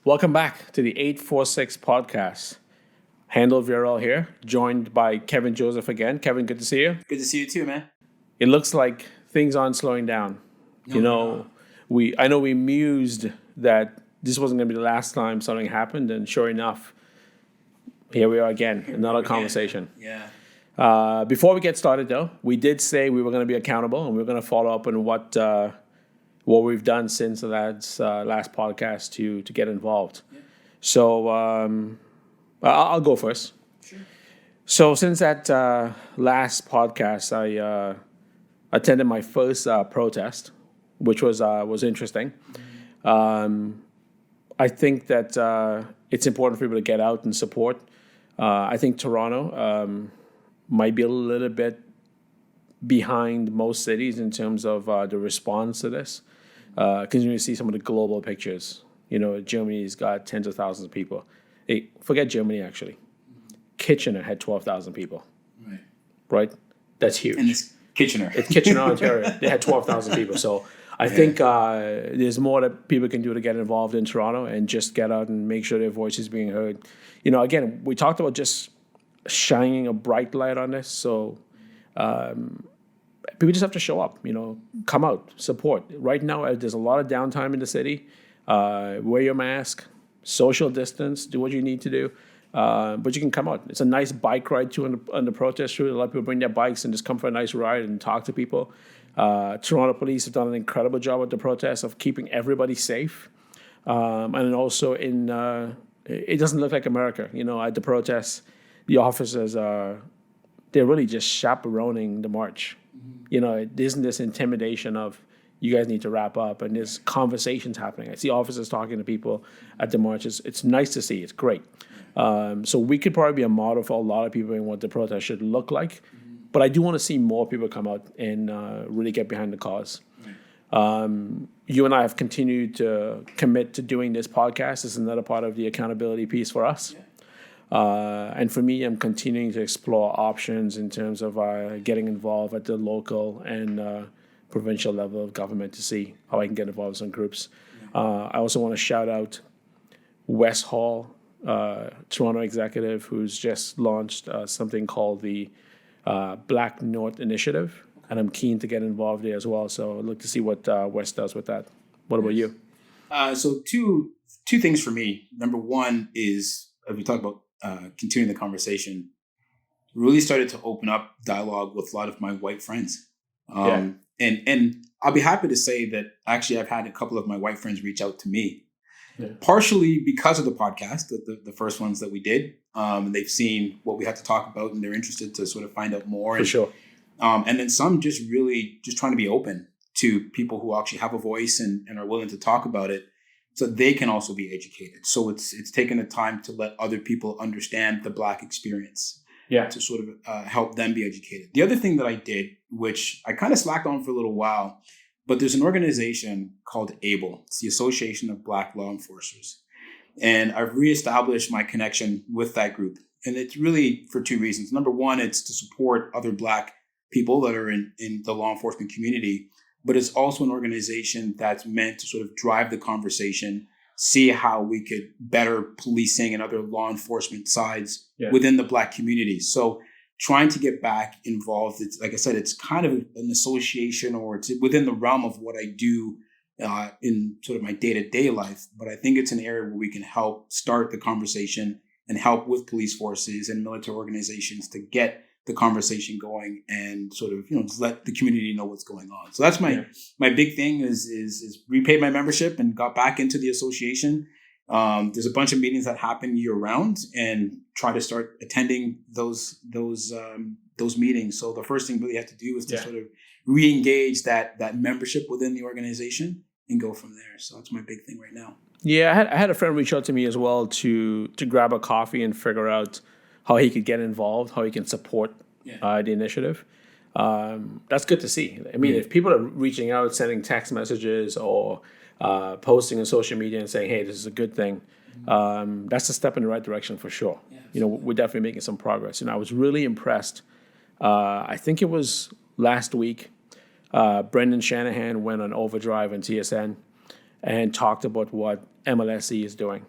Welcome back to the 846 podcast. Handel here, joined by Kevin Joseph again. Kevin, good to see you. Good to see you too, man. It looks like things aren't slowing down. I know we mused that this wasn't going to be the last time something happened, and sure enough, here we are again, another conversation. Yeah. Before we get started, though, we did say we were going to be accountable, and we are going to follow up on what we've done since the last podcast to get involved. Yeah. So I'll go first. Sure. So since that last podcast, I attended my first protest, which was interesting. I think that it's important for people to get out and support. I think Toronto might be a little bit behind most cities in terms of the response to this. Because you see some of the global pictures. Germany's got tens of thousands of people. Hey, forget Germany, actually. Kitchener had 12,000 people. Right? That's huge. And it's Kitchener. It's Kitchener, Ontario. They had 12,000 people. So I think there's more that people can do to get involved in Toronto and just get out and make sure their voice is being heard. Again, we talked about just shining a bright light on this. So people just have to show up, come out, support. Right now, there's a lot of downtime in the city. Wear your mask, social distance, do what you need to do. But you can come out. It's a nice bike ride too on the protest route. A lot of people bring their bikes and just come for a nice ride and talk to people. Toronto police have done an incredible job at the protest of keeping everybody safe. And then also it doesn't look like America. At the protests, the officers they're really just chaperoning the march. It isn't this intimidation of you guys need to wrap up, and there's conversations happening. I see officers talking to people at the marches. It's nice to see. It's great. So we could probably be a model for a lot of people in what the protest should look like. But I do want to see more people come out and really get behind the cause. You and I have continued to commit to doing this podcast. This is another part of the accountability piece for us. And for me, I'm continuing to explore options in terms of getting involved at the local and provincial level of government to see how I can get involved in some groups. I also want to shout out Wes Hall, Toronto executive, who's just launched something called the Black North Initiative. And I'm keen to get involved there as well. So I'd look to see what Wes does with that. What about you? So two things for me. Number one is, as we talk about continuing the conversation, really started to open up dialogue with a lot of my white friends. And I'll be happy to say that actually I've had a couple of my white friends reach out to me, partially because of the podcast, the first ones that we did. And they've seen what we had to talk about and they're interested to sort of find out more. For sure. And then some just really just trying to be open to people who actually have a voice and are willing to talk about it, so they can also be educated. So it's taken the time to let other people understand the Black experience, to sort of help them be educated. The other thing that I did, which I kind of slacked on for a little while, but there's an organization called ABLE. It's the Association of Black Law Enforcers. And I've reestablished my connection with that group. And it's really for two reasons. Number one, it's to support other Black people that are in the law enforcement community. But it's also an organization that's meant to sort of drive the conversation, see how we could better policing and other law enforcement sides within the Black community. So trying to get back involved, it's like I said, it's kind of an association, or it's within the realm of what I do in sort of my day-to-day life. But I think it's an area where we can help start the conversation and help with police forces and military organizations to get the conversation going and sort of, just let the community know what's going on. So that's my big thing is repaid my membership and got back into the association. There's a bunch of meetings that happen year round, and try to start attending those meetings. So the first thing really have to do is to sort of re-engage that membership within the organization and go from there. So that's my big thing right now. Yeah, I had a friend reach out to me as well to grab a coffee and figure out how he could get involved, how he can support the initiative. That's good to see. I mean, if people are reaching out, sending text messages or posting on social media and saying, hey, this is a good thing, that's a step in the right direction for sure. We're definitely making some progress. I was really impressed. I think it was last week, Brendan Shanahan went on Overdrive on TSN and talked about what MLSE is doing.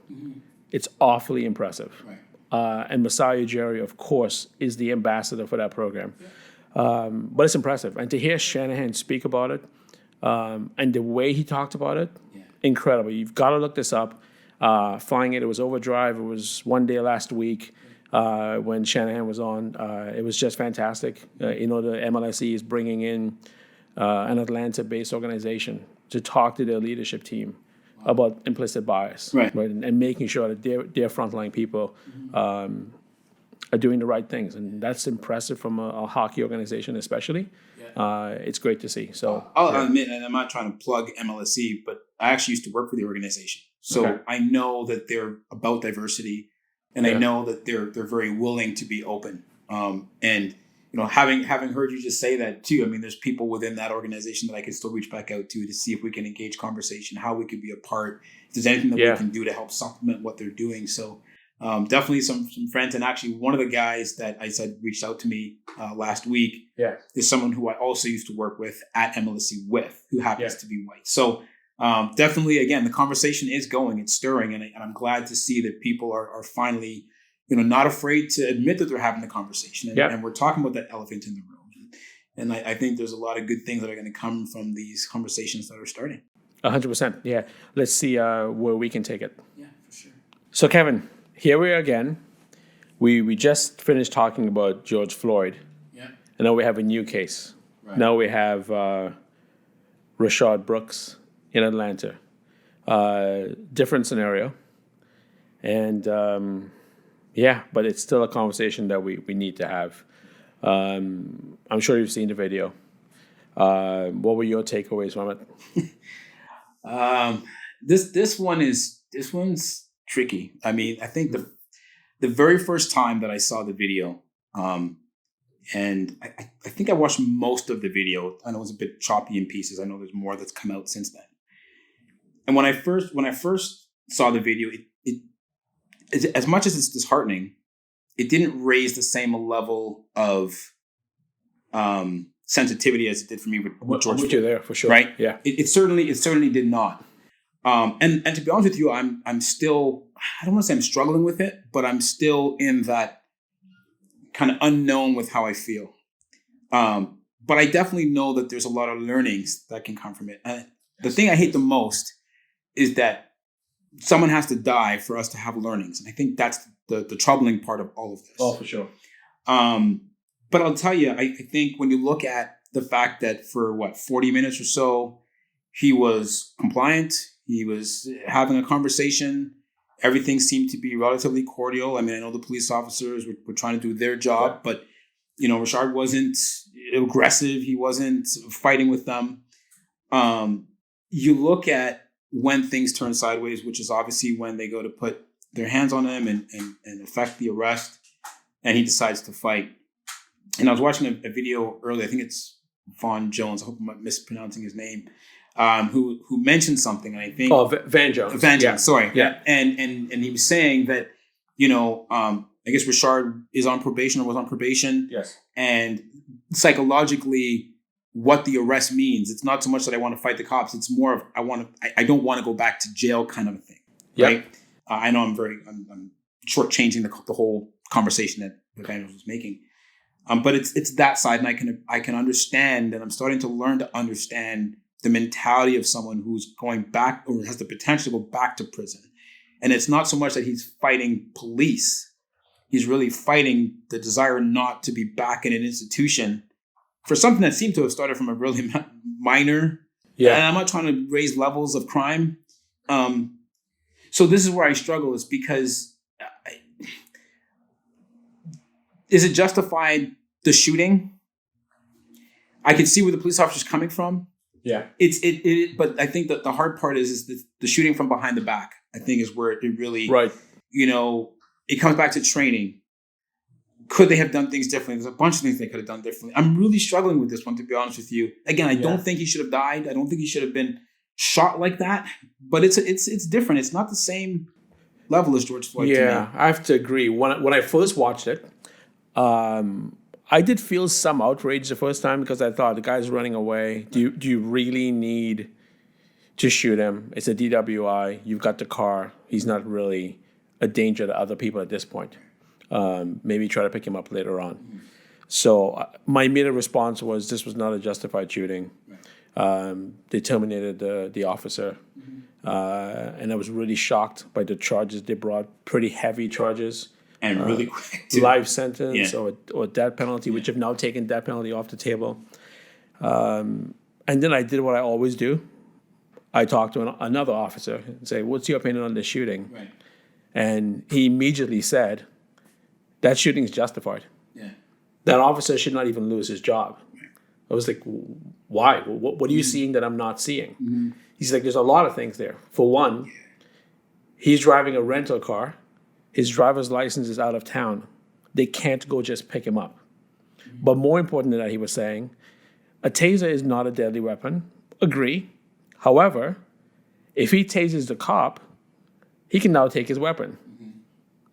It's awfully impressive. Right. And Messiah Ujiri, of course, is the ambassador for that program. But it's impressive. And to hear Shanahan speak about it, and the way he talked about it, incredible. You've got to look this up. Flying it was Overdrive. It was one day last week when Shanahan was on. It was just fantastic. The MLSE is bringing in an Atlanta-based organization to talk to their leadership team about implicit bias, right? And making sure that their frontline people are doing the right things, and that's impressive from a hockey organization, especially. It's great to see. So I'll admit, and I'm not trying to plug MLSE, but I actually used to work for the organization, so I know that they're about diversity, and I know that they're very willing to be open. And having heard you just say that too, I mean, there's people within that organization that I can still reach back out to see if we can engage conversation, how we could be a part, if there's anything that we can do to help supplement what they're doing. So definitely some friends, and actually one of the guys that I said reached out to me last week is someone who I also used to work with at MLSE who happens to be white. So definitely, again, the conversation is going, it's stirring, and I'm glad to see that people are finally not afraid to admit that they're having the conversation. And we're talking about that elephant in the room. And I think there's a lot of good things that are going to come from these conversations that are starting. 100%. Yeah. Let's see where we can take it. Yeah, for sure. So, Kevin, here we are again. We just finished talking about George Floyd. Yeah. And now we have a new case. Right. Now we have Rashard Brooks in Atlanta. Different scenario. And but it's still a conversation that we need to have. I'm sure you've seen the video. What were your takeaways from it? This one's tricky. I mean, I think the very first time that I saw the video, and I think I watched most of the video. I know it was a bit choppy in pieces. I know there's more that's come out since then. And when I first saw the video, it as much as it's disheartening, it didn't raise the same level of sensitivity as it did for me with George Floyd. You're there for sure, right? Yeah, it certainly did not. And to be honest with you, I'm still, I don't want to say I'm struggling with it, but I'm still in that kind of unknown with how I feel. But I definitely know that there's a lot of learnings that can come from it. And the thing I hate the most is that someone has to die for us to have learnings. And I think that's the troubling part of all of this. Oh, for sure. But I'll tell you, I think when you look at the fact that for 40 minutes or so, he was compliant, he was having a conversation, everything seemed to be relatively cordial. I mean, I know the police officers were trying to do their job, but, Rashard wasn't aggressive. He wasn't fighting with them. You look at when things turn sideways, which is obviously when they go to put their hands on him and effect the arrest, and he decides to fight. And I was watching a video earlier, I think it's Vaughn Jones, I hope I'm not mispronouncing his name, who mentioned something, and I think... Oh, Van Jones. Van Jones, sorry. Yeah. And he was saying that, I guess Rashard is on probation or was on probation. Yes. And psychologically, what the arrest means, it's not so much that I want to fight the cops, it's more of I don't want to go back to jail kind of a thing. Right? I know I'm shortchanging the whole conversation that Van Jones was making. But it's that side, and I can understand, and I'm starting to learn to understand the mentality of someone who's going back or has the potential to go back to prison. And it's not so much that he's fighting police. He's really fighting the desire not to be back in an institution for something that seemed to have started from a really minor. Yeah. And I'm not trying to raise levels of crime. So this is where I struggle, is because is it justified, the shooting? I can see where the police officer's coming from. Yeah. But I think that the hard part is the shooting from behind the back, I think, is where it really, right. It comes back to training. Could they have done things differently? There's a bunch of things they could have done differently. I'm really struggling with this one, to be honest with you. Again, I don't think he should have died. I don't think he should have been shot like that. But it's different. It's not the same level as George Floyd. Yeah, to me. I have to agree. When I first watched it, I did feel some outrage the first time, because I thought, the guy's running away. Do you really need to shoot him. It's a DWI. You've got the car. He's not really a danger to other people at this point. Maybe try to pick him up later on. So my immediate response was this was not a justified shooting. They terminated the officer. And I was really shocked by the charges they brought. Pretty heavy charges. And really quick, too. Life sentence or death penalty, which have now taken death penalty off the table. And then I did what I always do. I talked to another officer and say, what's your opinion on this shooting? Right. And he immediately said, that shooting is justified. Yeah. That officer should not even lose his job. I was like, why? What are you seeing that I'm not seeing? He's like, there's a lot of things there. For one, he's driving a rental car. His driver's license is out of town. They can't go just pick him up. But more important than that, he was saying, a taser is not a deadly weapon. Agree. However, if he tases the cop, he can now take his weapon,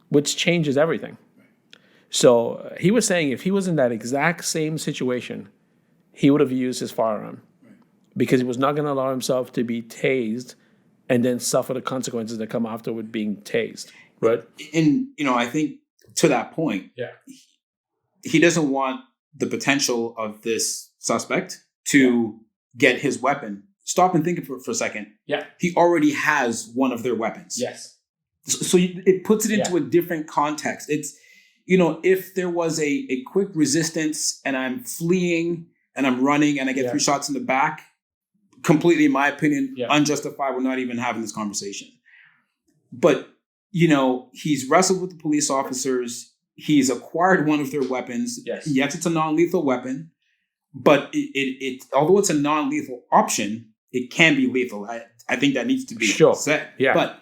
which changes everything. So he was saying if he was in that exact same situation, he would have used his firearm because he was not going to allow himself to be tased and then suffer the consequences that come after with being tased. Right. And, I think to that point, he doesn't want the potential of this suspect to get his weapon. Stop and think for a second. Yeah. He already has one of their weapons. Yes. So it puts it into a different context. It's, if there was a quick resistance and I'm fleeing and I'm running and I get 3 shots in the back, completely, in my opinion, unjustified. We're not even having this conversation. But, he's wrestled with the police officers. He's acquired one of their weapons. Yes, it's a non-lethal weapon. But it although it's a non-lethal option, it can be lethal. I think that needs to be said. Yeah. But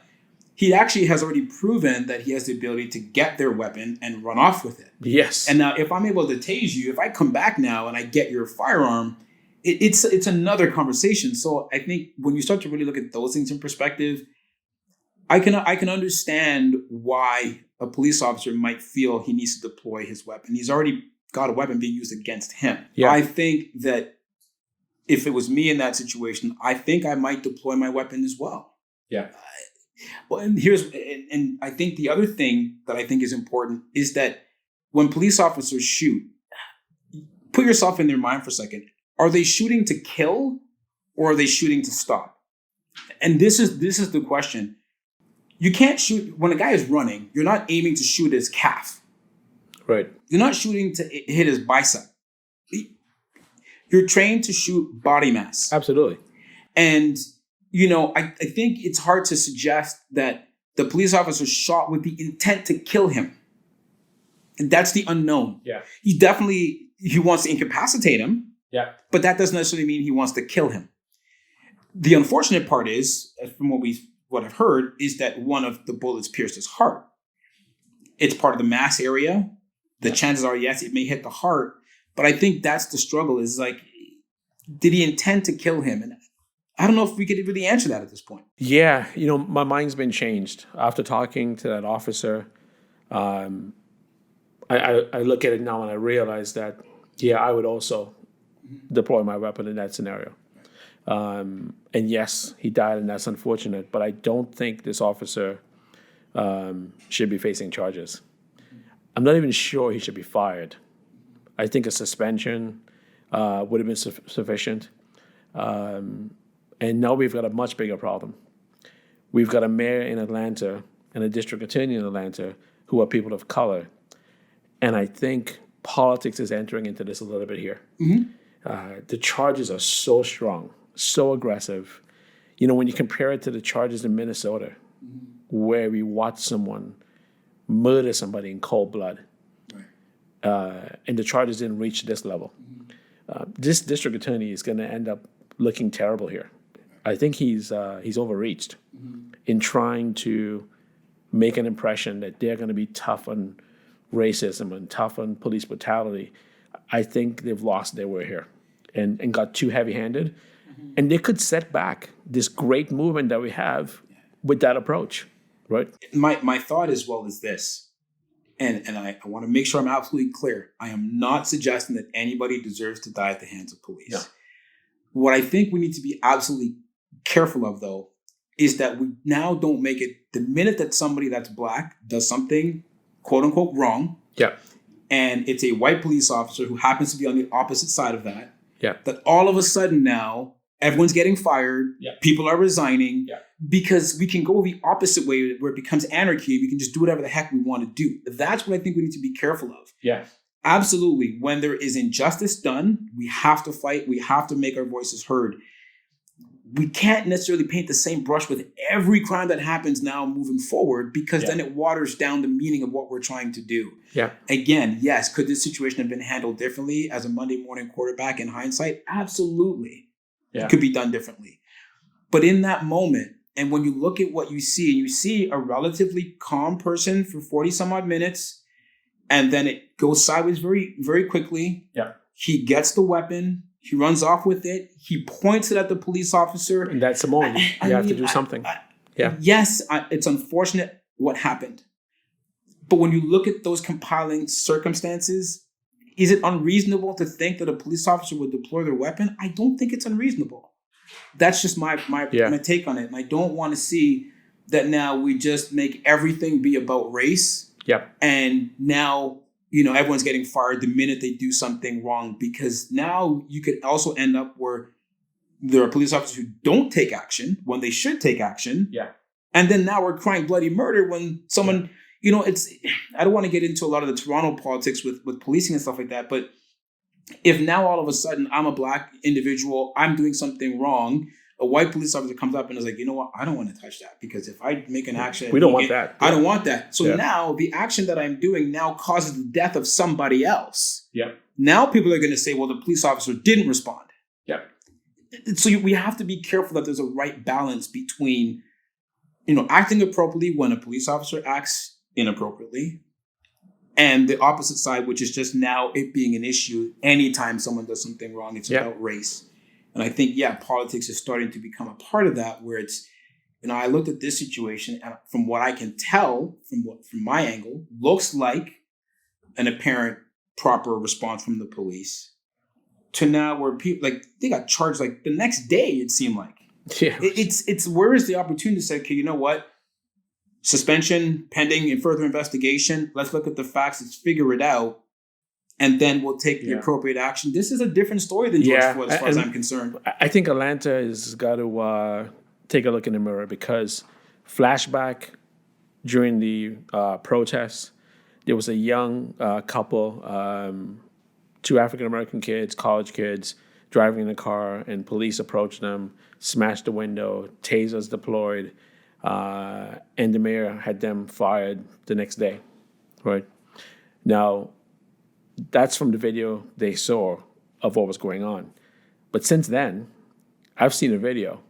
he actually has already proven that he has the ability to get their weapon and run off with it. Yes. And now if I'm able to tase you, if I come back now and I get your firearm, it's another conversation. So I think when you start to really look at those things in perspective, I can understand why a police officer might feel he needs to deploy his weapon. He's already got a weapon being used against him. Yeah. I think that if it was me in that situation, I think I might deploy my weapon as well. Yeah. And I think the other thing that I think is important is that when police officers shoot, put yourself in their mind for a second. Are they shooting to kill or are they shooting to stop? And this is the question. You can't shoot when a guy is running. You're not aiming to shoot his calf. Right. You're not shooting to hit his bicep. You're trained to shoot body mass. Absolutely. And, I think it's hard to suggest that the police officer shot with the intent to kill him. And that's the unknown. Yeah. He wants to incapacitate him. Yeah. But that doesn't necessarily mean he wants to kill him. The unfortunate part is, from what I've heard, is that one of the bullets pierced his heart. It's part of the mass area. The chances are, yes, it may hit the heart. But I think that's the struggle is like, did he intend to kill him? And I don't know if we could really answer that at this point. Yeah. My mind's been changed after talking to that officer. I look at it now and I realize that, I would also deploy my weapon in that scenario. And yes, he died and that's unfortunate, but I don't think this officer should be facing charges. I'm not even sure he should be fired. I think a suspension would have been sufficient. And now we've got a much bigger problem. We've got a mayor in Atlanta and a district attorney in Atlanta who are people of color. And I think politics is entering into this a little bit here. The charges are so strong, so aggressive. When you compare it to the charges in Minnesota, where we watched someone murder somebody in cold blood, and the charges didn't reach this level. This district attorney is going to end up looking terrible here. I think he's overreached in trying to make an impression that they're going to be tough on racism and tough on police brutality. I think they've lost their way here and got too heavy-handed. And they could set back this great movement that we have with that approach, right? My thought as well is this, and I want to make sure I'm absolutely clear. I am not suggesting that anybody deserves to die at the hands of police. No. What I think we need to be absolutely careful of, though, is that we now don't make it the minute that somebody that's black does something quote unquote wrong. Yeah. And it's a white police officer who happens to be on the opposite side of that. Yeah. That all of a sudden now everyone's getting fired. Yeah. People are resigning. Yeah. Because we can go the opposite way where it becomes anarchy. We can just do whatever the heck we want to do. That's what I think we need to be careful of. Yeah. Absolutely. When there is injustice done, we have to fight. We have to make our voices heard. We can't necessarily paint the same brush with every crime that happens now moving forward, because then it waters down the meaning of what we're trying to do. Yeah. Again, yes, could this situation have been handled differently as a Monday morning quarterback in hindsight? Absolutely. Yeah. It could be done differently. But in that moment, and when you look at what you see a relatively calm person for 40 some odd minutes, and then it goes sideways very, very quickly. Yeah. He gets the weapon. He runs off with it. He points it at the police officer. And that's the moment. You have to do something. Yes, it's unfortunate what happened. But when you look at those compiling circumstances, is it unreasonable to think that a police officer would deploy their weapon? I don't think it's unreasonable. That's just my take on it. And I don't want to see that now we just make everything be about race. Yep. And now, everyone's getting fired the minute they do something wrong, because now you could also end up where there are police officers who don't take action when they should take action. Yeah. And then now we're crying bloody murder when someone, I don't want to get into a lot of the Toronto politics with policing and stuff like that, but if now all of a sudden I'm a black individual, I'm doing something wrong, a white police officer comes up and is like, you know what, I don't want to touch that, because if I make an action, we don't want that. I don't want that. So now the action that I'm doing now causes the death of somebody else. Yeah. Now people are going to say, well, the police officer didn't respond. Yeah. So we have to be careful that there's a right balance between, acting appropriately when a police officer acts inappropriately, and the opposite side, which is just now it being an issue anytime someone does something wrong. It's about race. And I think, politics is starting to become a part of that, where it's, I looked at this situation, and from what I can tell, from my angle, looks like an apparent proper response from the police, to now where people, they got charged the next day, it seemed like. Yeah. It's where is the opportunity to say, okay, you know what? Suspension pending and further investigation. Let's look at the facts. Let's figure it out. And then we'll take the appropriate action. This is a different story than George Floyd, as far as I'm concerned. I think Atlanta has got to take a look in the mirror, because flashback during the protests, there was a young couple, 2 African-American kids, college kids, driving in a car, and police approached them, smashed the window, tasers deployed, and the mayor had them fired the next day, right? Now, that's from the video they saw of what was going on. But since then, I've seen a video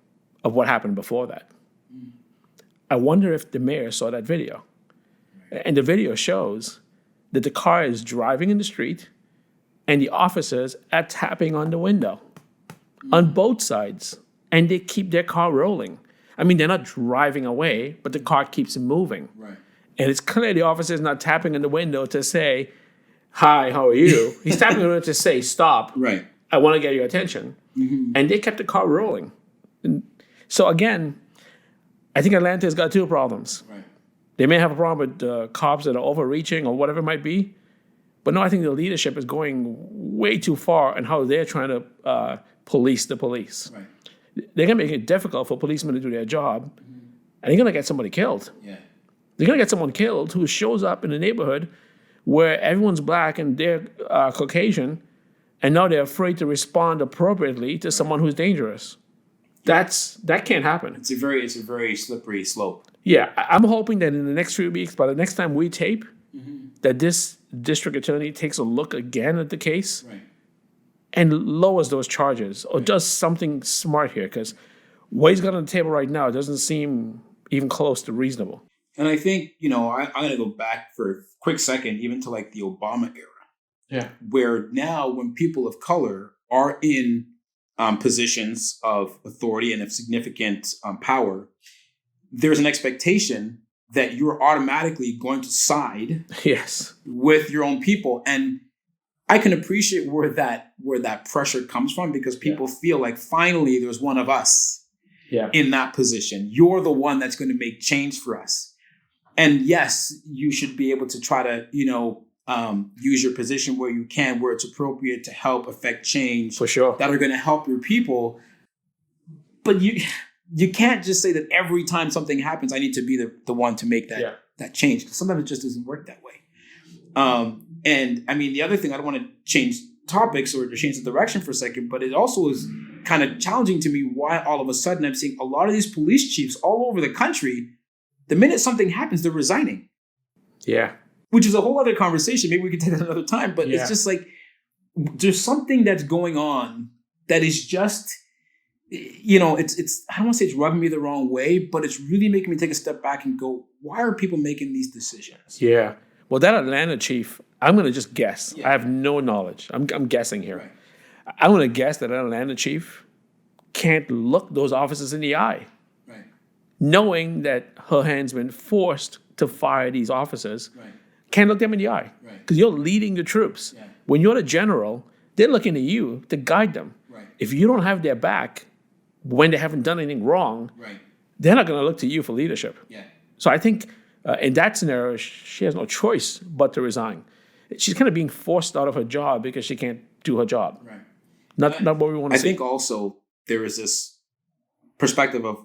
of what happened before that. I wonder if the mayor saw that video. And the video shows that the car is driving in the street and the officers are tapping on the window on both sides, and they keep their car rolling. I mean, they're not driving away, but the car keeps moving. Right. And it's clear the officer's not tapping on the window to say, hi, how are you? He's tapping on it to say, stop. Right. I want to get your attention. Mm-hmm. And they kept the car rolling. And so again, I think Atlanta's got 2 problems. Right. They may have a problem with cops that are overreaching or whatever it might be. But no, I think the leadership is going way too far in how they're trying to police the police. Right. They're going to make it difficult for policemen to do their job. Mm-hmm. And they're going to get somebody killed. Yeah. They're going to get someone killed who shows up in a neighborhood where everyone's black and they're Caucasian, and now they're afraid to respond appropriately to someone who's dangerous. That can't happen. It's a very slippery slope. Yeah, I'm hoping that in the next few weeks, by the next time we tape, that this district attorney takes a look again at the case and lowers those charges or does something smart here, because what he's got on the table right now doesn't seem even close to reasonable. And I think, I'm going to go back for a quick second, even to the Obama era. Yeah. Where now when people of color are in positions of authority and of significant power, there's an expectation that you're automatically going to side with your own people. And I can appreciate where that pressure comes from, because people feel like finally there's one of us. in that position. You're the one that's going to make change for us. And yes, you should be able to try to, use your position where you can, where it's appropriate to help affect change For sure. that are going to help your people. But you can't just say that every time something happens, I need to be the one to make that change. Because sometimes it just doesn't work that way. And I mean, the other thing, I don't want to change topics or change the direction for a second, but it also is kind of challenging to me why all of a sudden I'm seeing a lot of these police chiefs all over the country, the minute something happens, they're resigning. Yeah. Which is a whole other conversation. Maybe we could take that another time, but it's just like, there's something that's going on that is just, it's I don't want to say it's rubbing me the wrong way, but it's really making me take a step back and go, why are people making these decisions? Yeah. Well, that Atlanta chief, I'm going to just guess. Yeah. I have no knowledge. I'm guessing here. Right. I'm going to guess that Atlanta chief can't look those officers in the eye, Right. knowing that her hand's been forced to fire these officers. Right. Can't look them in the eye Right. because you're leading the troops. Yeah. When you're the general, they're looking at you to guide them. Right. If you don't have their back when they haven't done anything wrong, Right. they're not going to look to you for leadership. Yeah. So I think in that scenario, she has no choice but to resign. She's kind of being forced out of her job because she can't do her job. Right. Not what we want to I see. think also there is this perspective of,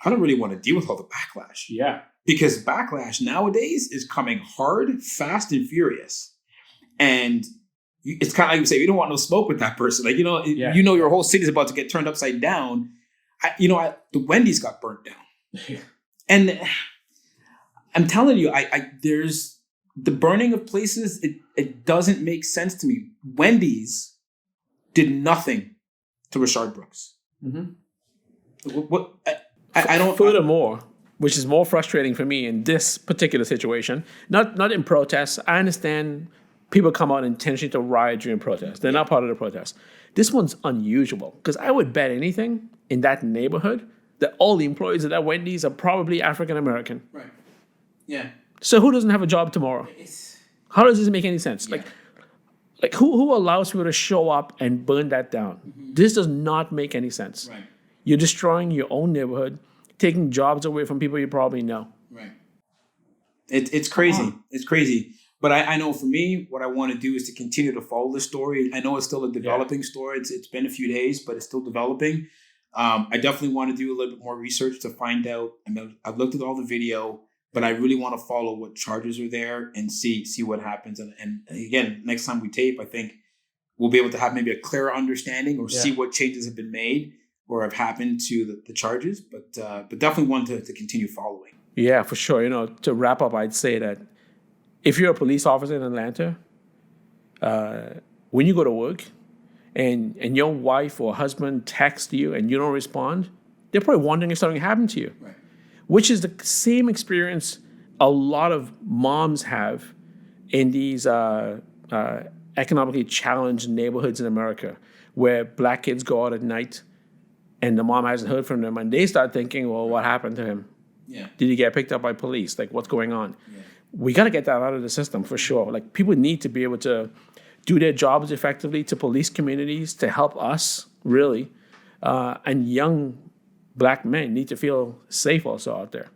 I don't really want to deal with all the backlash. Yeah. Because backlash nowadays is coming hard, fast, and furious. And it's kind of like you say, you don't want no smoke with that person. Like, your whole city's about to get turned upside down. The Wendy's got burnt down. And I'm telling you, there's the burning of places. It doesn't make sense to me. Wendy's did nothing to Rashard Brooks. Mm-hmm. What I don't. Furthermore, which is more frustrating for me in this particular situation, not in protests. I understand people come out intentionally to riot during protests. They're not part of the protest. This one's unusual because I would bet anything in that neighborhood that all the employees at that Wendy's are probably African American. Right. Yeah. So who doesn't have a job tomorrow? How does this make any sense? Yeah. Like who allows people to show up and burn that down? Mm-hmm. This does not make any sense. Right. You're destroying your own neighborhood, taking jobs away from people you probably know. Right. It's crazy. It's crazy. But I know for me, what I want to do is to continue to follow this story. I know it's still a developing story. It's been a few days, but it's still developing. I definitely want to do a little bit more research to find out. I've looked at all the video, but I really want to follow what charges are there and see what happens. And again, next time we tape, I think we'll be able to have maybe a clearer understanding or see what changes have been made or have happened to the charges. But definitely want to continue following. Yeah, for sure. To wrap up, I'd say that if you're a police officer in Atlanta, when you go to work and your wife or husband texts you and you don't respond, they're probably wondering if something happened to you. Right. Which is the same experience a lot of moms have in these economically challenged neighborhoods in America, where black kids go out at night and the mom hasn't heard from them, and they start thinking, well, what happened to him? Yeah. Did he get picked up by police? Like, what's going on? Yeah. We got to get that out of the system for sure. Like, people need to be able to do their jobs effectively, to police communities, to help us, really. And young black men need to feel safe also out there.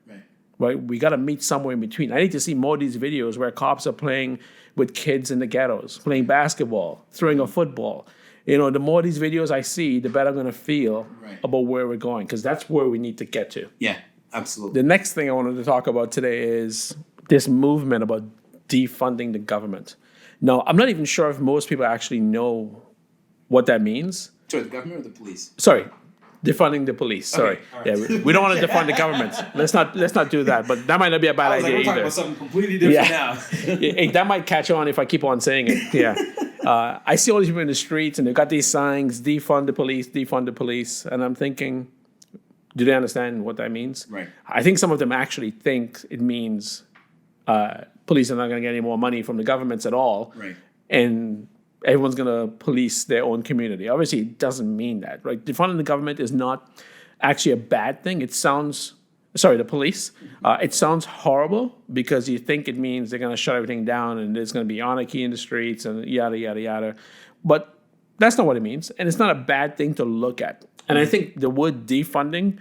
Right? We got to meet somewhere in between. I need to see more of these videos where cops are playing with kids in the ghettos, playing basketball, throwing a football. The more of these videos I see, the better I'm going to feel about where we're going, because that's where we need to get to. Yeah, absolutely. The next thing I wanted to talk about today is this movement about defunding the government. Now, I'm not even sure if most people actually know what that means. Sorry, the government or the police? Sorry, defunding the police. Sorry. Okay, right. Yeah, we don't want to defund the government. Let's not do that. But that might not be a bad idea we're talking either. about something completely different now. That might catch on if I keep on saying it. Yeah. I see all these people in the streets and they've got these signs, defund the police. And I'm thinking, do they understand what that means? Right. I think some of them actually think it means police are not going to get any more money from the governments at all. Right. And everyone's going to police their own community. Obviously, it doesn't mean that. Right? Defunding the government is not actually a bad thing. The police. It sounds horrible because you think it means they're going to shut everything down and there's going to be anarchy in the streets and yada, yada, yada. But that's not what it means. And it's not a bad thing to look at. And I think the word defunding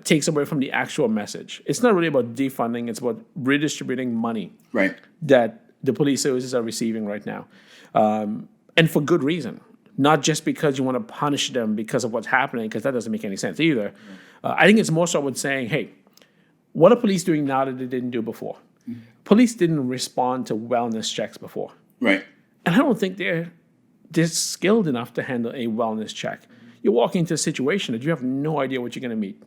takes away from the actual message. It's not really about defunding. It's about redistributing money Right. that the police services are receiving right now. And for good reason. Not just because you want to punish them because of what's happening, because that doesn't make any sense either. I think it's more so with saying, hey, what are police doing now that they didn't do before? Police didn't respond to wellness checks before. Right. And I don't think they're skilled enough to handle a wellness check. You're walking into a situation that you have no idea what you're going to meet.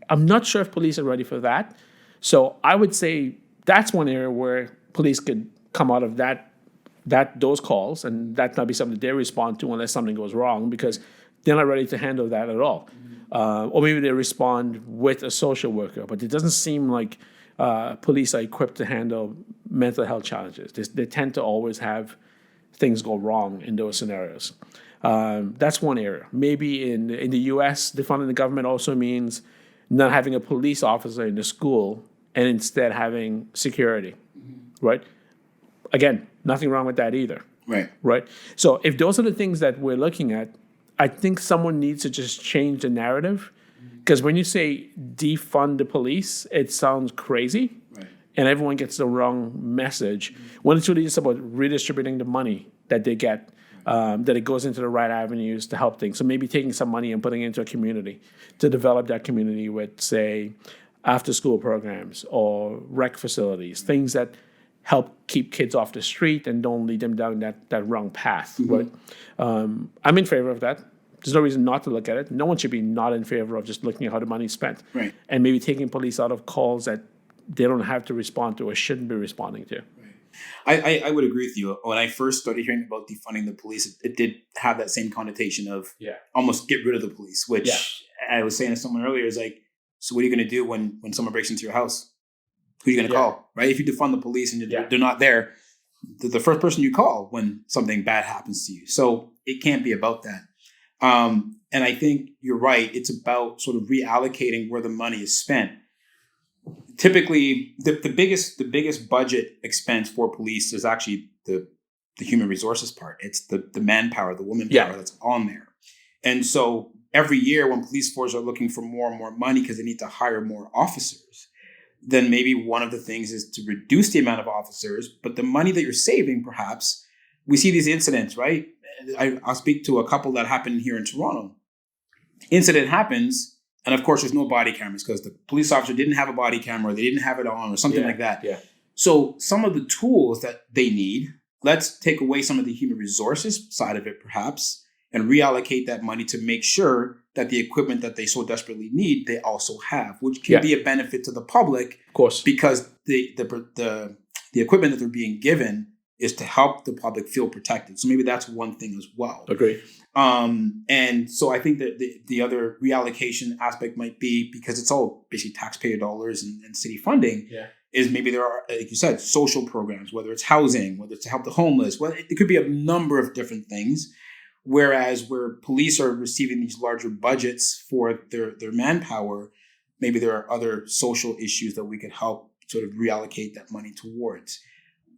I'm not sure if police are ready for that. So I would say that's one area where police could come out of those calls, and that not be something that they respond to unless something goes wrong, because they're not ready to handle that at all. Or maybe they respond with a social worker, but it doesn't seem like police are equipped to handle mental health challenges. They tend to always have things go wrong in those scenarios. That's one area. Maybe in the U.S., defunding the government also means not having a police officer in the school and instead having security, right? Again, nothing wrong with that either. Right. So if those are the things that we're looking at, I think someone needs to just change the narrative. Because when you say defund the police, it sounds crazy. Right. And everyone gets the wrong message. When it's really just about redistributing the money that they get, that it goes into the right avenues to help things. So maybe taking some money and putting it into a community to develop that community with, say, after-school programs or rec facilities, things that help keep kids off the street and don't lead them down that wrong path. Right? I'm in favor of that. There's no reason not to look at it. No one should be not in favor of just looking at how the money's spent. Right. And maybe taking police out of calls that they don't have to respond to or shouldn't be responding to. I would agree with you. When I first started hearing about defunding the police, it did have that same connotation of almost get rid of the police, which I was saying to someone earlier is like, so what are you going to do when someone breaks into your house? Who are you going to call, right? If you defund the police and they're not there, the first person you call when something bad happens to you. So it can't be about that. And I think you're right. It's about sort of reallocating where the money is spent. Typically, the biggest budget expense for police is actually the human resources part. It's the manpower, the womanpower that's on there. And so every year when police forces are looking for more and more money because they need to hire more officers, then maybe one of the things is to reduce the amount of officers, but the money that you're saving, perhaps, we see these incidents, right? I'll speak to a couple that happened here in Toronto. Incident happens, and of course, there's no body cameras because the police officer didn't have a body camera, or they didn't have it on, or something like that. Yeah. So some of the tools that they need, let's take away some of the human resources side of it, perhaps, and reallocate that money to make sure that the equipment that they so desperately need, they also have, which can be a benefit to the public, of course, because the equipment that they're being given is to help the public feel protected. So maybe that's one thing as well. Agree. And so I think that the other reallocation aspect might be, because it's all basically taxpayer dollars and city funding, is maybe there are, like you said, social programs, whether it's housing, whether it's to help the homeless, it could be a number of different things. Whereas where police are receiving these larger budgets for their manpower, maybe there are other social issues that we could help sort of reallocate that money towards.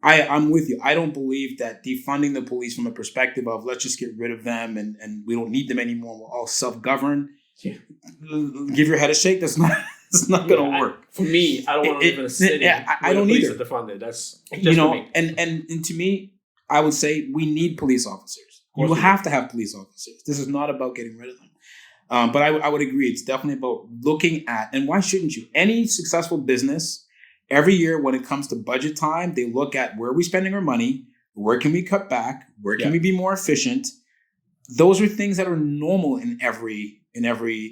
I'm with you. I don't believe that defunding the police from a perspective of let's just get rid of them and we don't need them anymore, we'll all self-govern. Give your head a shake. That's not going to work. For me, I don't want to live in a city I don't either. Defunded. That's just for me. And to me, I would say we need police officers. You have to have police officers. This is not about getting rid of them. But I would agree. It's definitely about looking at, and why shouldn't you? Any successful business, every year when it comes to budget time, they look at where are we spending our money, where can we cut back, where can we be more efficient. Those are things that are normal in every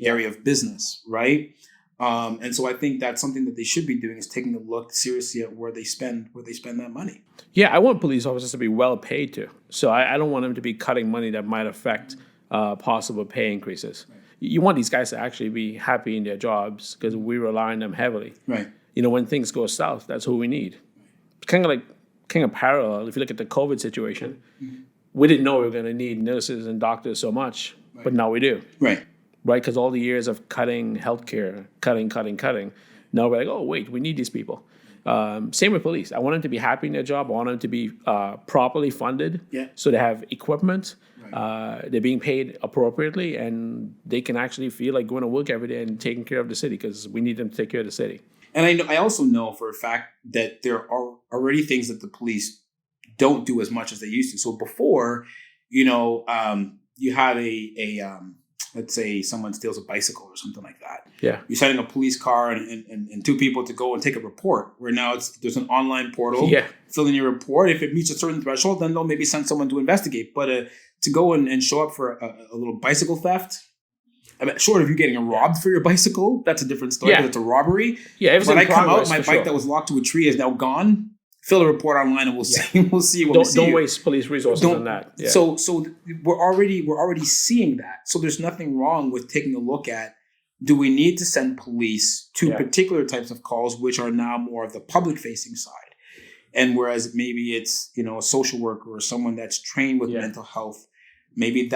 area of business, right? And so I think that's something that they should be doing, is taking a look seriously at where they spend that money. Yeah, I want police officers to be well paid too. So I don't want them to be cutting money that might affect possible pay increases. Right. You want these guys to actually be happy in their jobs because we rely on them heavily. Right. You know, when things go south, that's who we need. It's kind of parallel. If you look at the COVID situation, we didn't know we were going to need nurses and doctors so much, but now we do. Right. Right, because all the years of cutting healthcare, cutting. Now we're like, oh, wait, we need these people. Same with police. I want them to be happy in their job. I want them to be properly funded. Yeah. So they have equipment. They're being paid appropriately, and they can actually feel like going to work every day and taking care of the city, because we need them to take care of the city. And I also know for a fact that there are already things that the police don't do as much as they used to. So before, you have let's say someone steals a bicycle or something like that. Yeah. You're sending a police car and two people to go and take a report, where now there's an online portal. Yeah. Fill in your report. If it meets a certain threshold, then they'll maybe send someone to investigate. But to go and show up for a little bicycle theft, I mean, short of you getting robbed for your bicycle, that's a different story. Yeah. But it's a robbery. Yeah. When I come out, my bike that was locked to a tree is now gone. Fill a report online, and we'll see. We'll see what we see. Don't waste police resources on that. Yeah. So we're already seeing that. So there's nothing wrong with taking a look at, do we need to send police to particular types of calls, which are now more of the public facing side, and whereas maybe it's a social worker or someone that's trained with mental health. Maybe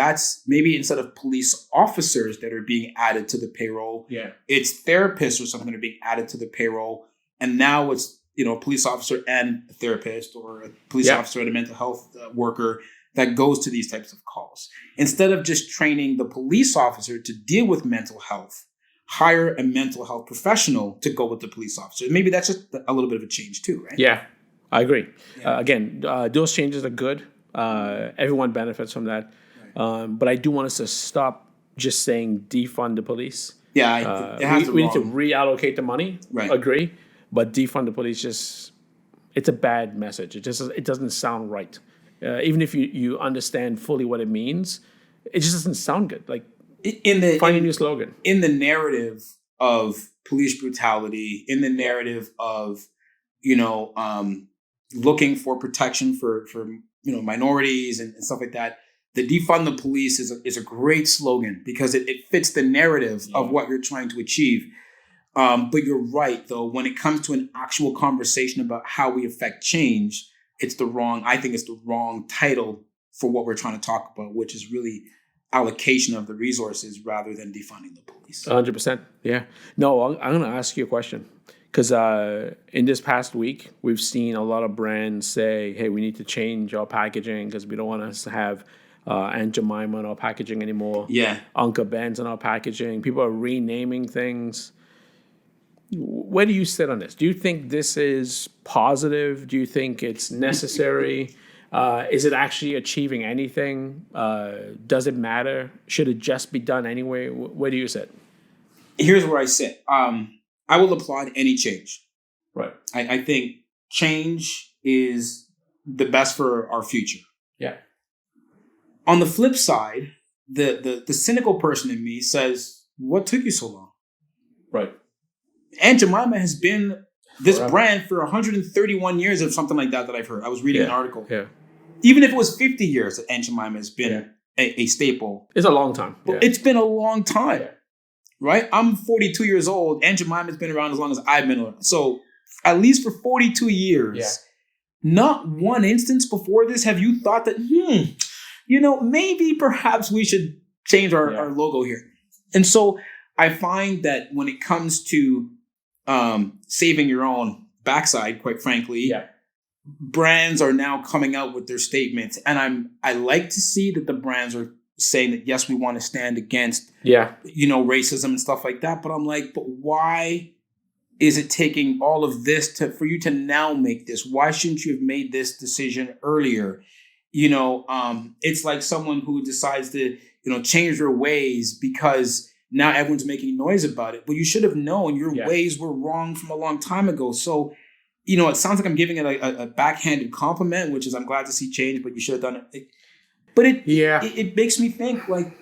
instead of police officers that are being added to the payroll, it's therapists or something that are being added to the payroll, and now it's a police officer and a therapist, or a police officer and a mental health worker that goes to these types of calls. Instead of just training the police officer to deal with mental health, hire a mental health professional to go with the police officer. Maybe that's just a little bit of a change too, right? Yeah, I agree. Again, those changes are good. Everyone benefits from that. Right. But I do want us to stop just saying defund the police. Yeah, we need to reallocate the money. Right. Agree. But defund the police, it's a bad message. It doesn't sound right. Even if you understand fully what it means, it just doesn't sound good. Like, find a new slogan. In the narrative of police brutality, in the narrative of looking for protection for minorities and stuff like that, the defund the police is a great slogan, because it fits the narrative of what you're trying to achieve. But you're right, though, when it comes to an actual conversation about how we affect change, I think it's the wrong title for what we're trying to talk about, which is really allocation of the resources rather than defunding the police. 100%. Yeah. No, I'm going to ask you a question, because in this past week, we've seen a lot of brands say, hey, we need to change our packaging because we don't want us to have Aunt Jemima in our packaging anymore. Yeah. Uncle Ben's in our packaging. People are renaming things. Where do you sit on this? Do you think this is positive? Do you think it's necessary? Is it actually achieving anything? Does it matter? Should it just be done anyway? Where do you sit? Here's where I sit. I will applaud any change. Right. I think change is the best for our future. Yeah. On the flip side, the cynical person in me says, what took you so long? Right. Aunt Jemima has been this brand for 131 years or something like that I've heard. I was reading an article. Yeah. Even if it was 50 years that Aunt Jemima has been a staple. It's a long time. Yeah. It's been a long time. Yeah. Right? I'm 42 years old. Aunt Jemima has been around as long as I've been around. So at least for 42 years, not one instance before this have you thought that, maybe perhaps we should change our logo here. And so I find that when it comes to saving your own backside, quite frankly, brands are now coming out with their statements. And I like to see that the brands are saying that, yes, we want to stand against, racism and stuff like that. But I'm like, but why is it taking all of this for you to now make this? Why shouldn't you have made this decision earlier? It's like someone who decides to, change their ways because now everyone's making noise about it. But you should have known your ways were wrong from a long time ago. So, it sounds like I'm giving it a backhanded compliment, which is I'm glad to see change, but you should have done it. But it makes me think, like,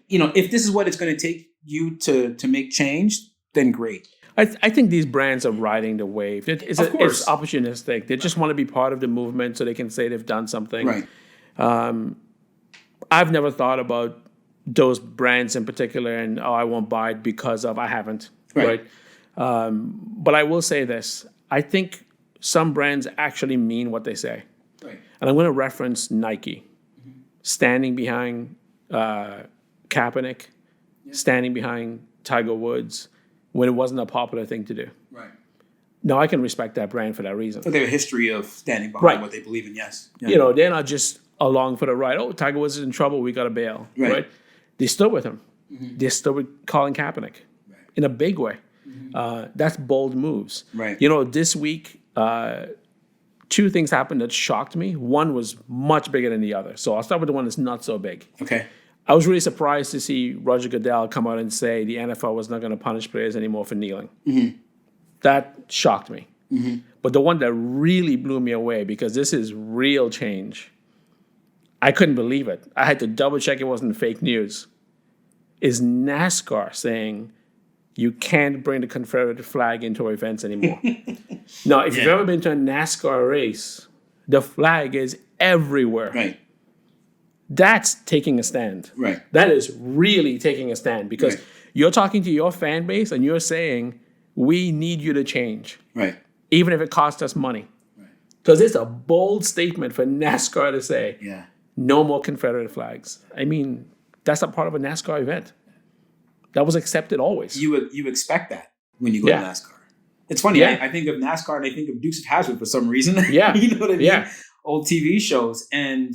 if this is what it's going to take you to make change, then great. I think these brands are riding the wave. It's opportunistic. They just want to be part of the movement so they can say they've done something. Right. I've never thought about those brands in particular and, I won't buy it because of, I haven't. Right. But I will say this. I think some brands actually mean what they say. Right. And I'm going to reference Nike. Standing behind Kaepernick, standing behind Tiger Woods when it wasn't a popular thing to do. Right. Now I can respect that brand for that reason. But they have a history of standing behind Right. what they believe in. Yes. Yeah. You know, they're not just along for the ride. Oh, Tiger Woods is in trouble. We got to bail. Right. They stood with him. They stood with Colin Kaepernick in a big way. That's bold moves. Right. You know, this week, two things happened that shocked me. One was much bigger than the other. So I'll start with the one that's not so big. Okay. I was really surprised to see Roger Goodell come out and say the NFL was not going to punish players anymore for kneeling. That shocked me. But the one that really blew me away, because this is real change, I couldn't believe it. I had to double check it wasn't fake news, is NASCAR saying you can't bring the Confederate flag into events anymore. Now, if you've ever been to a NASCAR race, the flag is everywhere. Right. That's taking a stand. Right. That is really taking a stand, because you're talking to your fan base and you're saying, we need you to change. Right. Even if it costs us money. Because it's a bold statement for NASCAR to say, no more Confederate flags. I mean, that's a part of a NASCAR event. That was accepted always. You expect that when you go to NASCAR. It's funny. I think of NASCAR and I think of Dukes of Hazzard for some reason. Yeah. You know what I mean? Yeah. Old TV shows. And,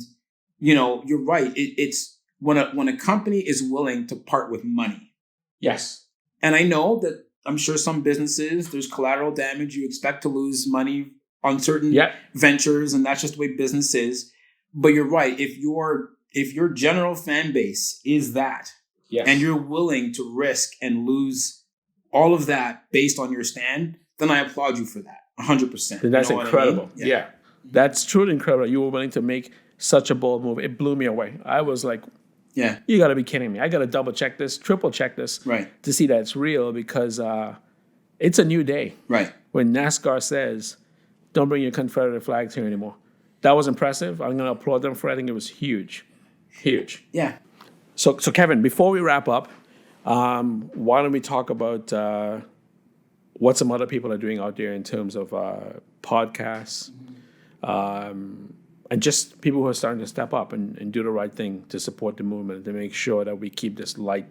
you know, you're right. It's when a company is willing to part with money. Yes. And I know that I'm sure some businesses, there's collateral damage. You expect to lose money on certain ventures, and that's just the way business is. But you're right. If your general fan base is that, and you're willing to risk and lose all of that based on your stand, then I applaud you for that, 100%. That's incredible. I mean? Yeah. That's truly incredible. You were willing to make such a bold move. It blew me away. I was like, you got to be kidding me. I got to double check this, triple check this to see that it's real, because it's a new day. Right. When NASCAR says, don't bring your Confederate flags here anymore. That was impressive. I'm going to applaud them for it. I think it was huge. Huge. Yeah. So Kevin, before we wrap up, why don't we talk about what some other people are doing out there in terms of podcasts, and just people who are starting to step up and do the right thing to support the movement, to make sure that we keep this light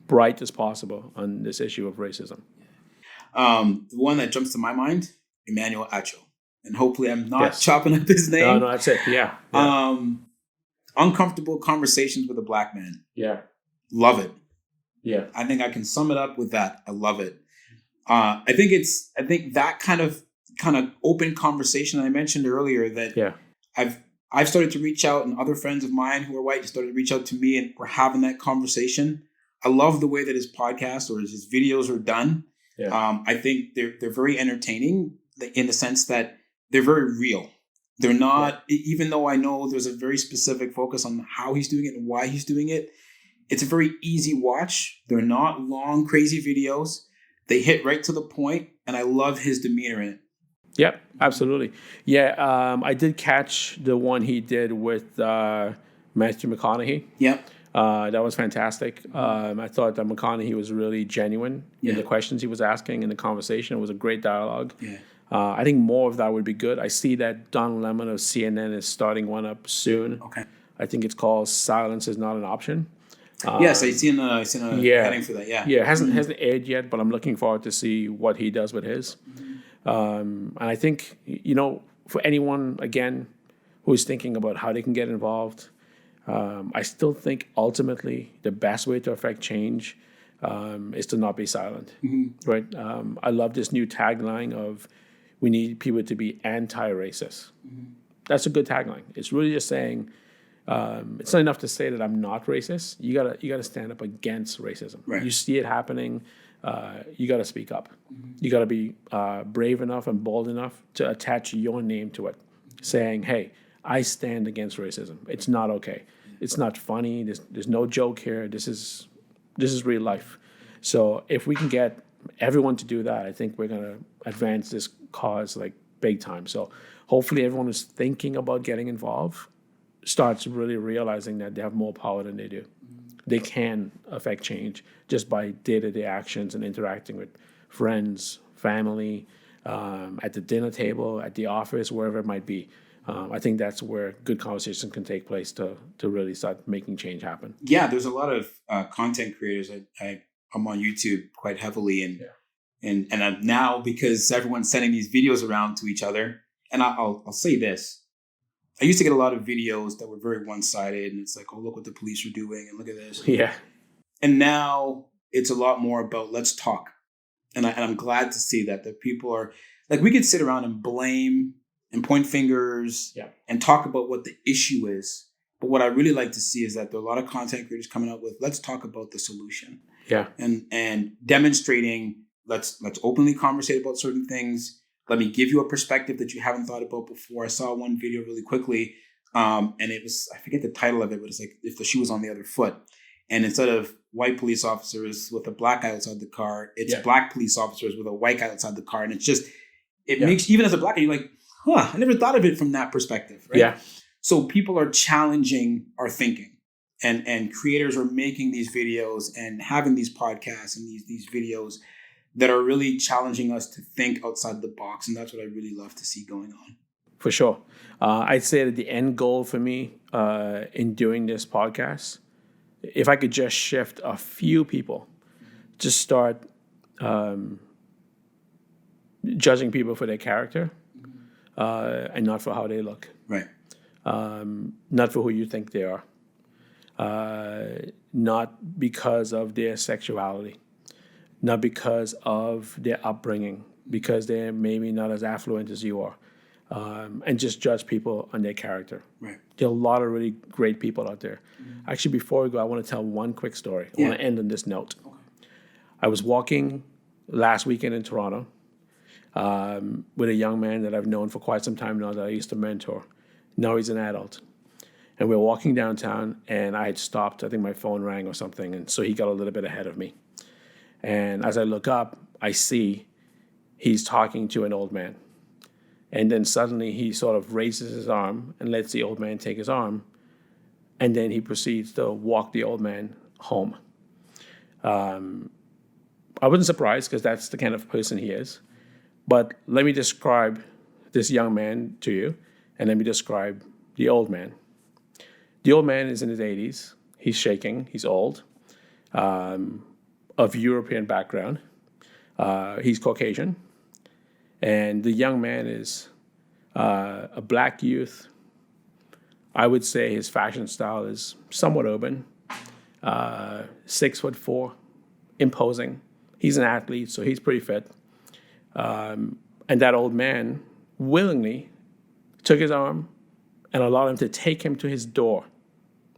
bright as possible on this issue of racism. The one that jumps to my mind, Emmanuel Acho. And hopefully I'm not chopping up his name. No, that's it. Yeah. Uncomfortable conversations with a black man. Yeah. Love it. Yeah. I think I can sum it up with that. I love it. I think that kind of open conversation I mentioned earlier that I've started to reach out, and other friends of mine who are white started to reach out to me, and we're having that conversation. I love the way that his podcast or his videos are done. Yeah. I think they're very entertaining in the sense that they're very real. They're not, even though I know there's a very specific focus on how he's doing it and why he's doing it, it's a very easy watch. They're not long, crazy videos. They hit right to the point, and I love his demeanor in it. Yep, absolutely. Yeah, I did catch the one he did with Matthew McConaughey. Yep. That was fantastic. I thought that McConaughey was really genuine in the questions he was asking, in the conversation. It was a great dialogue. Yeah. I think more of that would be good. I see that Don Lemon of CNN is starting one up soon. Okay. I think it's called Silence is Not an Option. Yes, I seen a heading for that. Yeah. Yeah, it hasn't aired yet, but I'm looking forward to see what he does with his. And I think, for anyone, again, who's thinking about how they can get involved, I still think ultimately the best way to affect change is to not be silent, right? I love this new tagline of we need people to be anti-racist. That's a good tagline. It's really just saying it's not enough to say that I'm not racist. You gotta stand up against racism. Right. You see it happening. You got to speak up. You got to be brave enough and bold enough to attach your name to it, saying, hey, I stand against racism. It's not okay. It's not funny. There's no joke here. This is real life. So if we can get everyone to do that, I think we're going to advance this cause like big time. So hopefully everyone who's thinking about getting involved starts really realizing that they have more power than they do. They can affect change just by day-to-day actions and interacting with friends, family, at the dinner table, at the office, wherever it might be. I think that's where good conversation can take place to really start making change happen. Yeah, there's a lot of content creators. I'm on YouTube quite heavily, and And now, because everyone's sending these videos around to each other, and I'll say this. I used to get a lot of videos that were very one-sided, and it's like, oh, look what the police are doing, and look at this. Yeah. And now it's a lot more about let's talk. And I'm glad to see that people are, like, we could sit around and blame and point fingers and talk about what the issue is. But what I really like to see is that there are a lot of content creators coming out with, let's talk about the solution. Yeah. And demonstrating, let's openly conversate about certain things. Let me give you a perspective that you haven't thought about before. I saw one video really quickly, and it was, I forget the title of it, but it's like if the shoe was on the other foot. And instead of white police officers with a black guy outside the car, it's black police officers with a white guy outside the car. And it's just, it makes, even as a black guy, you're like, I never thought of it from that perspective, right? Yeah. So people are challenging our thinking, and creators are making these videos and having these podcasts and these videos that are really challenging us to think outside the box. And that's what I really love to see going on. For sure. I'd say that the end goal for me in doing this podcast, if I could just shift a few people, just start judging people for their character and not for how they look. Right. Not for who you think they are. Not because of their sexuality. Not because of their upbringing, because they're maybe not as affluent as you are, and just judge people on their character. Right. There are a lot of really great people out there. Actually, before we go, I want to tell one quick story. I want to end on this note. Okay. I was walking last weekend in Toronto with a young man that I've known for quite some time now that I used to mentor. Now he's an adult. And we were walking downtown, and I had stopped. I think my phone rang or something, and so he got a little bit ahead of me. And as I look up, I see he's talking to an old man. And then suddenly he sort of raises his arm and lets the old man take his arm. And then he proceeds to walk the old man home. I wasn't surprised because that's the kind of person he is. But let me describe this young man to you, and let me describe the old man. The old man is in his 80s. He's shaking. He's old. Of European background. He's Caucasian. And the young man is a black youth. I would say his fashion style is somewhat urban. 6'4", imposing. He's an athlete, so he's pretty fit. And that old man willingly took his arm and allowed him to take him to his door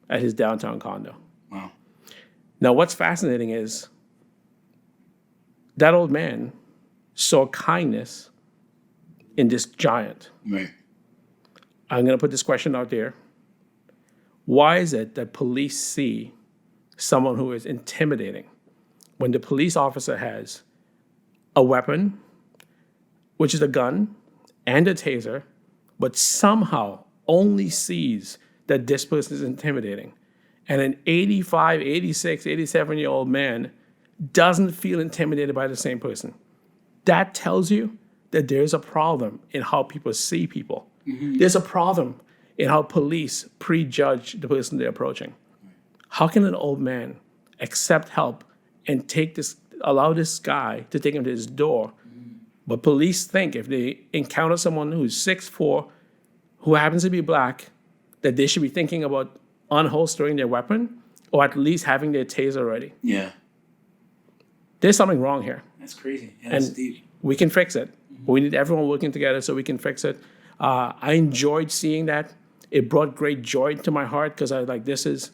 at his downtown condo. Wow. Now, what's fascinating is that old man saw kindness in this giant. Right. I'm going to put this question out there. Why is it that police see someone who is intimidating when the police officer has a weapon, which is a gun and a taser, but somehow only sees that this person is intimidating? And an 85, 86, 87-year-old man doesn't feel intimidated by the same person. That tells you that there's a problem in how people see people. Mm-hmm. There's a problem in how police prejudge the person they're approaching. How can an old man accept help and allow this guy to take him to his door? But police think if they encounter someone who's 6'4", who happens to be black, that they should be thinking about unholstering their weapon or at least having their taser ready. Yeah. There's something wrong here. That's crazy. Yeah, that's and deep. We can fix it. Mm-hmm. We need everyone working together so we can fix it. I enjoyed seeing that. It brought great joy to my heart because I was like, this is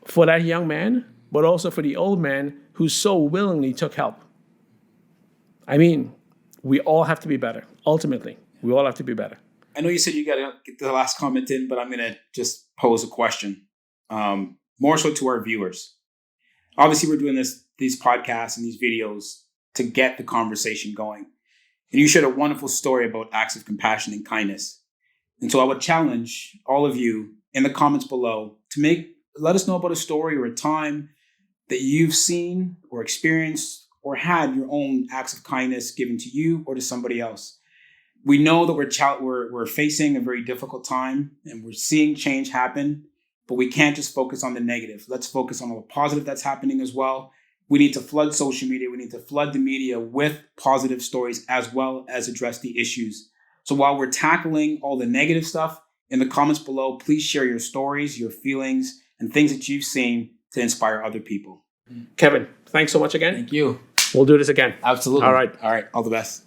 for that young man, but also for the old man who so willingly took help. I mean, we all have to be better. Ultimately, we all have to be better. I know you said you got to get the last comment in, but I'm going to just pose a question, more so to our viewers. Obviously, we're doing these podcasts and these videos to get the conversation going. And you shared a wonderful story about acts of compassion and kindness. And so I would challenge all of you in the comments below to let us know about a story or a time that you've seen or experienced or had your own acts of kindness given to you or to somebody else. We know that we're facing a very difficult time and we're seeing change happen, but we can't just focus on the negative. Let's focus on all the positive that's happening as well. we need to flood social media. We need to flood the media with positive stories as well as address the issues. So while we're tackling all the negative stuff, in the comments below, please share your stories, your feelings, and things that you've seen to inspire other people. Kevin, thanks so much again. Thank you. We'll do this again. Absolutely. All right. All right. All the best.